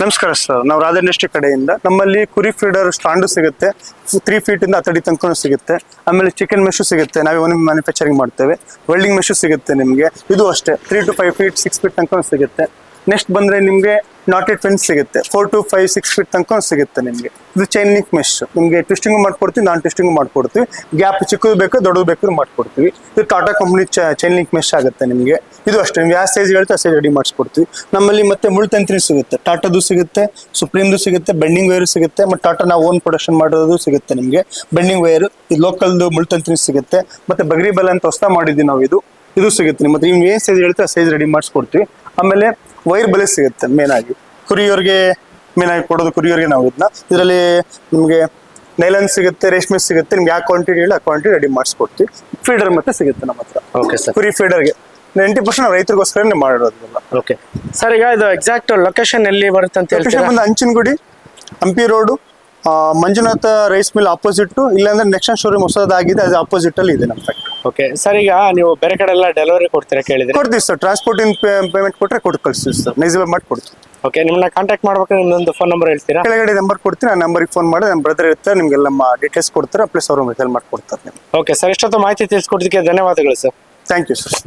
ನಮಸ್ಕಾರ ಸರ್, ನಾವು ರಾಧಾ ಇಂಡಸ್ಟ್ರಿ ಕಡೆಯಿಂದ ನಮ್ಮಲ್ಲಿ ಕುರಿ ಫೀಡರ್ ಸ್ಟಾಂಡು ಸಿಗುತ್ತೆ, 3 ಫೀಟ್ ಇಂದ 10 ಅಡಿ ತನಕ ಸಿಗುತ್ತೆ. ಆಮೇಲೆ ಚಿಕನ್ ಮೆಶು ಸಿಗುತ್ತೆ, ನಾವೇ ಒಂದು ಮ್ಯಾನುಫ್ಯಾಕ್ಚರಿಂಗ್ ಮಾಡ್ತೇವೆ. ವೆಲ್ಡಿಂಗ್ ಮೆಶು ಸಿಗುತ್ತೆ ನಿಮಗೆ, ಇದು ಅಷ್ಟೇ 3 to 5 ಫೀಟ್ 6 ಫೀಟ್ ತನಕ ಸಿಗುತ್ತೆ. ನೆಕ್ಸ್ಟ್ ಬಂದ್ರೆ ನಿಮಗೆ ನಾಟೆಡ್ ಫೆನ್ಸ್ ಸಿಗುತ್ತೆ, 4 to 5 6 ಫೀಟ್ ತನಕ ಸಿಗುತ್ತೆ ನಿಮಗೆ. ಇದು ಚೈನ್ ಲಿಂಕ್ ಮೆಶ್, ನಿಮಗೆ ಟ್ವಿಸ್ಟಿಂಗ್ ಮಾಡ್ಕೊಡ್ತೀವಿ, ನಾನ್ ಟ್ವಿಸ್ಟಿಂಗ್ ಮಾಡ್ಕೊಡ್ತೀವಿ. ಗ್ಯಾಪ್ ಚಿಕ್ಕದು ಬೇಕು ದೊಡ್ಡದು ಬೇಕು ಮಾಡ್ಕೊಡ್ತೀವಿ. ಇದು Tata company chain link mesh ಆಗುತ್ತೆ ನಿಮಗೆ. ಇದು ಅಷ್ಟೇ, ನೀವು ಯಾವ ಸೈಜ್ ಹೇಳ್ತೀವಿ ಆ ಸೈಜ್ ರೆಡಿ ಮಾಡಿಸ್ಕೊಡ್ತೀವಿ. ನಮ್ಮಲ್ಲಿ ಮತ್ತೆ ಮುಳ್ತಂತ್ರಿ ಸಿಗುತ್ತೆ, ಟಾಟಾದು ಸಿಗುತ್ತೆ, ಸುಪ್ರೀಮ್ದು ಸಿಗುತ್ತೆ, ಬೆಂಡಿಂಗ್ ವೈರ್ ಸಿಗುತ್ತೆ, ಮತ್ತು ಟಾಟಾ ನಾವು ಓನ್ ಪ್ರೊಡಕ್ಷನ್ ಮಾಡೋದು ಸಿಗುತ್ತೆ ನಿಮಗೆ. ಬೆಂಡಿಂಗ್ ವೈರ್, ಇದು ಲೋಕಲ್ದು ಮುಳ್ತಂತ್ರಿ ಸಿಗುತ್ತೆ. ಮತ್ತೆ ಬಗ್ರಿ ಬೆಲ್ಲ ಅಂತ ಹೊಸ ಮಾಡಿದ್ವಿ ನಾವು, ಇದು ಸಿಗುತ್ತೆ ನಿಮ್ಮ. ಮತ್ತೆ ನೀವು ಏನು ಸೈಜ್ ಹೇಳ್ತೀವಿ ಆ ಸೈಜ್ ರೆಡಿ ಮಾಡಿಸ್ಕೊಡ್ತೀವಿ. ಆಮೇಲೆ ವೈರ್ ಬಲೆ ಸಿಗುತ್ತೆ, ಮೇನ್ ಆಗಿ ಕುರಿಯೋರಿಗೆ ಮೇನ್ ಆಗಿ ಕೊಡೋದು ಕುರಿಯೋರಿಗೆ ನಾವು ಇದರಲ್ಲಿ ನಿಮಗೆ ನೈಲನ್ ಸಿಗುತ್ತೆ, ರೇಷ್ಮೆ ಸಿಗುತ್ತೆ. ನಿಮ್ಗೆ ಯಾವ ಕ್ವಾಂಟಿಟಿ ಹೇಳಿ ಆ ಕ್ವಾಂಟಿಟಿ ರೆಡಿ ಮಾಡಿಸ್ಕೊಡ್ತೀವಿ. ಫೀಡರ್ ಮತ್ತೆ ಸಿಗುತ್ತೆ ನಮ್ಮ ಹತ್ರ. ಓಕೆ ಸರ್, ಕುರಿ ಫೀಡರ್ಗೆ 90% ನಾವು ರೈತರಿಗೋಸ್ಕರನೇ ಮಾಡಿರೋದಿಲ್ಲ. ಓಕೆ ಸರ್, ಈಗ ಇದು ಎಕ್ಸಾಕ್ಟ್ ಲೊಕೇಶನ್ ಎಲ್ಲಿ ಬರುತ್ತೆ ಅಂತ ಹೇಳ್ತೀರಾ? ಬಂದು Anchinagudi, Hampi road, Manjunatha rice mill opposite. ಇಲ್ಲಾಂದ್ರೆ ನೆಕ್ಸ್ಟ್ ಶೋರೂಮ್ ಹೊಸದಾಗಿದೆ, ಅದು ಆಪೋಸಿಟ್ ಅಲ್ಲಿ ಇದೆ ನಮ್ಮ ಫ್ಯಾಕ್ಟ್ರಿ. ಓಕೆ ಸರ್, ಈಗ ನೀವು ಬೇರೆ ಕಡೆ ಎಲ್ಲ ಡೆಲಿವರಿ ಕೊಡ್ತೀರಾ ಕೇಳಿದ್ರೆ? ಕೊಡ್ತೀವಿ ಸರ್, ಟ್ರಾನ್ಸ್ಪೋರ್ಟಿಂಗ್ ಪೇಮೆಂಟ್ ಕೊಟ್ಟರೆ ಕೊಟ್ಟು ಕಳಿಸ್ತೀವಿ ಸರ್, ನೈಜಲ್ ಮಾಡಿ ಕೊಡ್ತೀವಿ. ಓಕೆ, ನಿಮ್ಮನ್ನ ಕಾಂಟ್ಯಾಕ್ಟ್ ಮಾಡ್ಬೇಕಾದ್ರೆ ನಿಮ್ಮೊಂದು ಫೋನ್ ನಂಬರ್ ಹೇಳ್ತೀರಾ? ಕೆಳಗಡೆ ನಂಬರ್ ಕೊಡ್ತೀನಿ, ಆ ನಂಬರ್ಗೆ ಫೋನ್ ಮಾಡಿ ನಮ್ಮ ಬ್ರದರ್ ಇರ್ತಾರೆ, ನಿಮಗೆಲ್ಲ ನಮ್ಮ ಡೀಟೇಲ್ಸ್ ಕೊಡ್ತಾರೆ, ಪ್ಲಸ್ ಅವರು ಮೆಸೇಜ್ ಮಾಡಿ ಕೊಡ್ತಾರೆ. ಓಕೆ ಸರ್, ಇಷ್ಟೊತ್ತು ಮಾಹಿತಿ ತಿಳಿಸ್ಕೊಡೋದಕ್ಕೆ ಧನ್ಯವಾದಗಳು ಸರ್. Thank you sir.